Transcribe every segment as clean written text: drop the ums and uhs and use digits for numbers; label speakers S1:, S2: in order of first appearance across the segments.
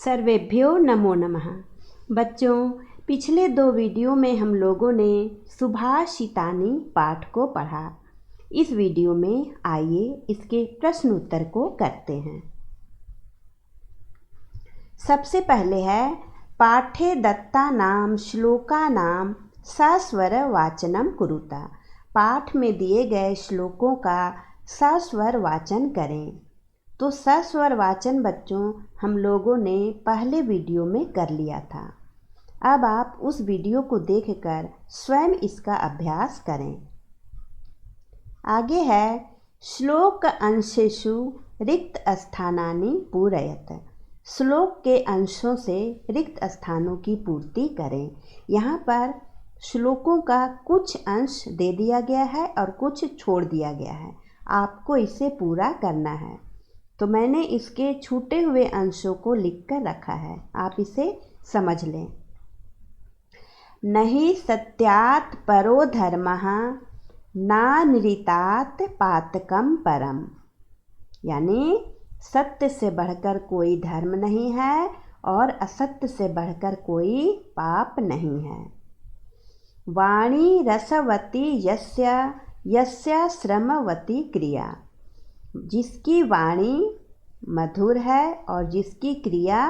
S1: सर्वेभ्यो नमो नमः। बच्चों, पिछले 2 वीडियो में हम लोगों ने सुभाषितानि पाठ को पढ़ा। इस वीडियो में आइए इसके प्रश्न उत्तर को करते हैं। सबसे पहले है पाठे दत्तानां श्लोकानां सस्वर वाचनम कुरुता। पाठ में दिए गए श्लोकों का सस्वर वाचन करें। तो सस्वर वाचन बच्चों हम लोगों ने पहले वीडियो में कर लिया था। अब आप उस वीडियो को देखकर स्वयं इसका अभ्यास करें। आगे है श्लोक अंशेषु रिक्त स्थानानि पूरयत। श्लोक के अंशों से रिक्त स्थानों की पूर्ति करें। यहाँ पर श्लोकों का कुछ अंश दे दिया गया है और कुछ छोड़ दिया गया है। आपको इसे पूरा करना है। तो मैंने इसके छूटे हुए अंशों को लिखकर रखा है, आप इसे समझ लें। नहीं सत्यात् परो धर्मः नानृतात् पातकम परम। यानी सत्य से बढ़कर कोई धर्म नहीं है और असत्य से बढ़कर कोई पाप नहीं है। वाणी रसवती यस्य यस्य श्रमवती क्रिया। जिसकी वाणी मधुर है और जिसकी क्रिया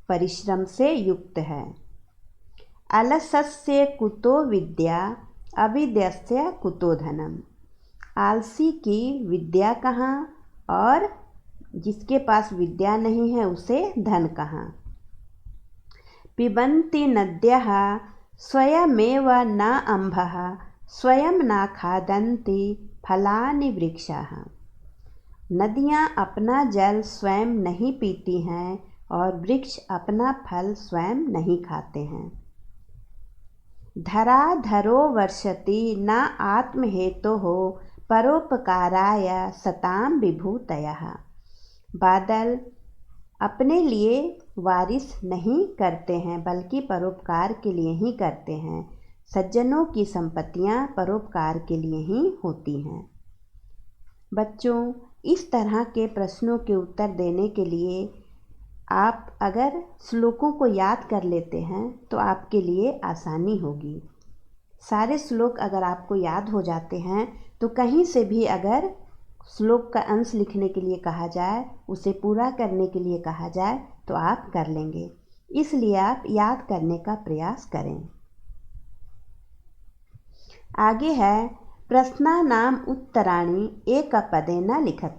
S1: परिश्रम से युक्त है। अलसस्य कुतो विद्या अविद्यस्य कुतो धनम। आलसी की विद्या कहाँ और जिसके पास विद्या नहीं है उसे धन कहाँ। पिबन्ति नद्यः स्वयमेव न अम्भः स्वयं न खादन्ति फलानि वृक्षाः। नदियाँ अपना जल स्वयं नहीं पीती हैं और वृक्ष अपना फल स्वयं नहीं खाते हैं। धरा धरो वर्षति न आत्महेतोः परोपकाराय सतां विभूतयः। बादल अपने लिए बारिश नहीं करते हैं बल्कि परोपकार के लिए ही करते हैं। सज्जनों की संपत्तियाँ परोपकार के लिए ही होती हैं। बच्चों, इस तरह के प्रश्नों के उत्तर देने के लिए आप अगर श्लोकों को याद कर लेते हैं तो आपके लिए आसानी होगी। सारे श्लोक अगर आपको याद हो जाते हैं तो कहीं से भी अगर श्लोक का अंश लिखने के लिए कहा जाए, उसे पूरा करने के लिए कहा जाए तो आप कर लेंगे। इसलिए आप याद करने का प्रयास करें। आगे है प्रश्नानां उत्तराणि एकपदेन लिखत।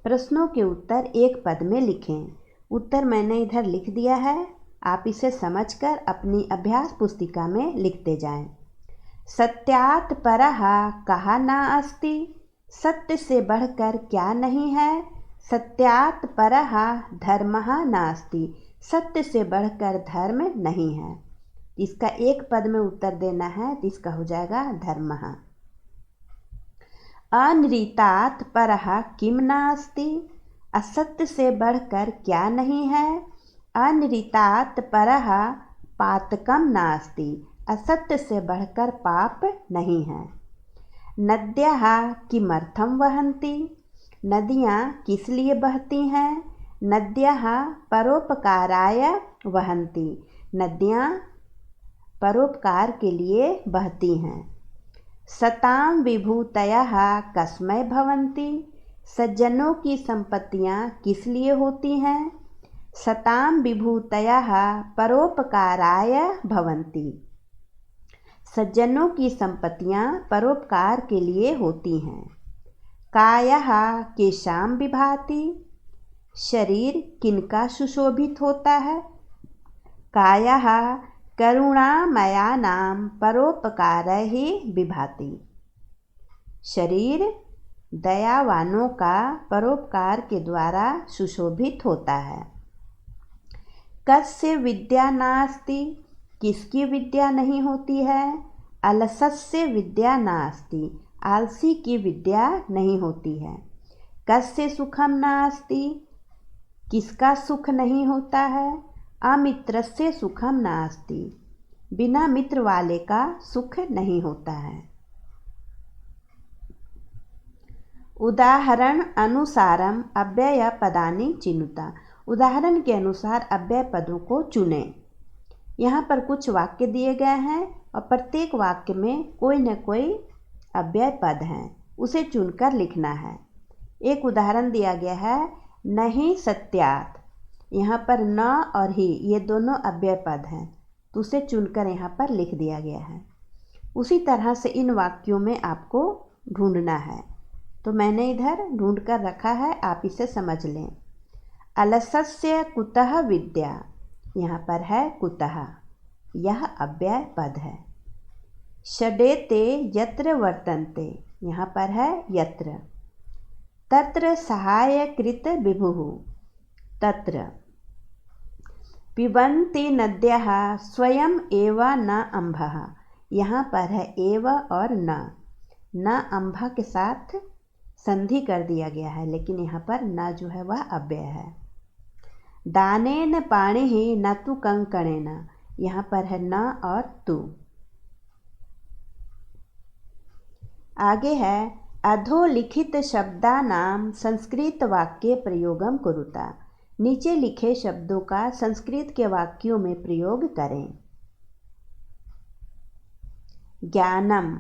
S1: प्रश्नों के उत्तर एक पद में लिखें। उत्तर मैंने इधर लिख दिया है, आप इसे समझकर अपनी अभ्यास पुस्तिका में लिखते जाएं। सत्यात् परः कः न अस्ति। सत्य से बढ़कर क्या नहीं है। सत्यात् परः धर्मः नास्ति। सत्य से बढ़कर धर्म नहीं है। इसका एक पद में उत्तर देना है तो इसका हो जाएगा धर्मः। अनृतात् परः किम नास्ति। असत्य से बढ़कर क्या नहीं है। अनृतात् परः पातकम नास्ति। असत्य से बढ़कर पाप नहीं है। नद्यः किमर्थं वहन्ति। नदियाँ किस लिए बहती हैं। नद्यः परोपकाराय वहन्ति। नदियाँ परोपकार के लिए बहती हैं। सतां विभूतयः कस्मै भवन्ति। सज्जनों की संपत्तियाँ किस लिए होती हैं। सतां विभूतयः परोपकाराय भवन्ति। सज्जनों की संपत्तियाँ परोपकार के लिए होती हैं। कायः केषां विभाति। शरीर किनका सुशोभित होता है। कायः करुणामयानां परोपकारैः विभाति। शरीर दयावानों का परोपकार के द्वारा सुशोभित होता है। कस्य विद्या नास्ति। किसकी विद्या नहीं होती है। अलसस्य विद्या नास्ति। आलसी की विद्या नहीं होती है। कस्य सुखम नास्ति। किसका सुख नहीं होता है। अमित्रस्य सुखम नास्ति। बिना मित्र वाले का सुख नहीं होता है। उदाहरण अनुसारम अव्यय पदानि चिनुता। उदाहरण के अनुसार अव्यय पदों को चुनें। यहाँ पर कुछ वाक्य दिए गए हैं और प्रत्येक वाक्य में कोई न कोई अव्यय पद हैं, उसे चुनकर लिखना है। एक उदाहरण दिया गया है, नहीं सत्यात। यहाँ पर न और ही ये दोनों अव्यय पद हैं, तो उसे चुनकर यहाँ पर लिख दिया गया है। उसी तरह से इन वाक्यों में आपको ढूंढना है, तो मैंने इधर ढूंढ कर रखा है, आप इसे समझ लें। अलसस्य कुतः विद्या, यहाँ पर है कुतः, यह अव्यय पद है। षडेते यत्र वर्तन्ते, यहाँ पर है यत्र। तत्र सहायकृत विभुः, तत्र। पिबन्ति नद्यः स्वयं एव न अम्भः, यहाँ पर है एव और न अम्भा के साथ संधि कर दिया गया है, लेकिन यहाँ पर न जो है वह अव्यय है। दानेन पाणिः न तु कंकणेन, यहाँ पर है न और तु। आगे है, अधोलिखित शब्दानां संस्कृत वाक्ये प्रयोगम कुरुता, नीचे लिखे शब्दों का संस्कृत के वाक्यों में प्रयोग करें। ज्ञानम,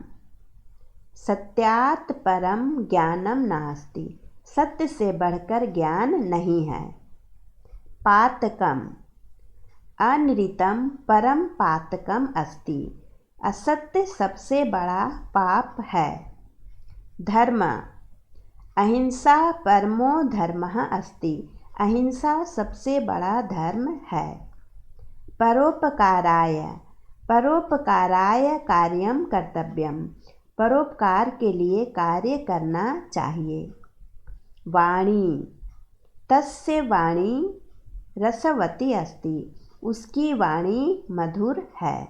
S1: सत्यात् परम ज्ञानम नास्ति, सत्य से बढ़कर ज्ञान नहीं है। पातकम, अनृतम परम पातकम अस्ति, असत्य सबसे बड़ा पाप है। धर्म, अहिंसा परमो धर्मः अस्ति, अहिंसा सबसे बड़ा धर्म है। परोपकाराय, परोपकाराय कार्यम कर्तव्यम, परोपकार के लिए कार्य करना चाहिए। वाणी, तस्य वाणी रसवती अस्ति, उसकी वाणी मधुर है।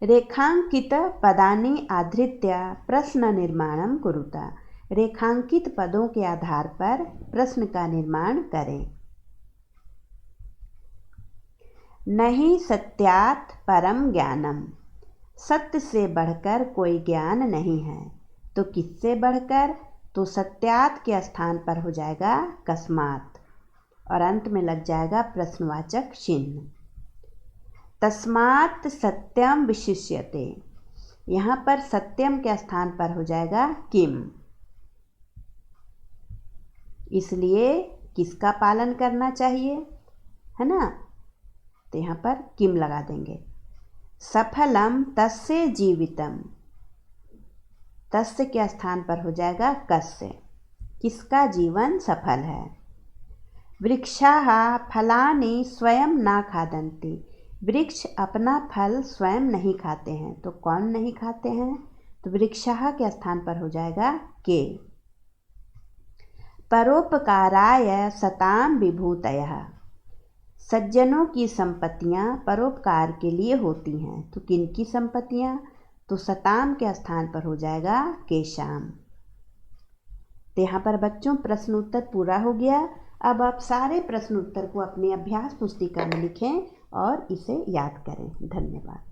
S1: रेखांकित पदानि आधृत्य प्रश्न निर्माणं कुरुता, रेखांकित पदों के आधार पर प्रश्न का निर्माण करें। नहीं सत्यात् परम ज्ञानम, सत्य से बढ़कर कोई ज्ञान नहीं है। तो किससे बढ़कर, तो सत्यात् के स्थान पर हो जाएगा कस्मात् और अंत में लग जाएगा प्रश्नवाचक चिन्ह। तस्मात् सत्यम विशिष्यते, यहाँ पर सत्यम के स्थान पर हो जाएगा किम, इसलिए किसका पालन करना चाहिए, है ना, तो यहाँ पर किम लगा देंगे। सफलम तस्य जीवितम, तस्य के स्थान पर हो जाएगा कस्य, किसका जीवन सफल है। वृक्षाः फलानि स्वयं न खादन्ति, वृक्ष अपना फल स्वयं नहीं खाते हैं, तो कौन नहीं खाते हैं, तो वृक्षाः के स्थान पर हो जाएगा के। परोपकाराय सताम विभूतयः, सज्जनों की संपत्तियां परोपकार के लिए होती हैं, तो किनकी संपत्तियां, तो सताम के स्थान पर हो जाएगा केशाम। तो यहाँ पर बच्चों प्रश्न उत्तर पूरा हो गया। अब आप सारे प्रश्न उत्तर को अपनी अभ्यास पुस्तिका में लिखें और इसे याद करें। धन्यवाद।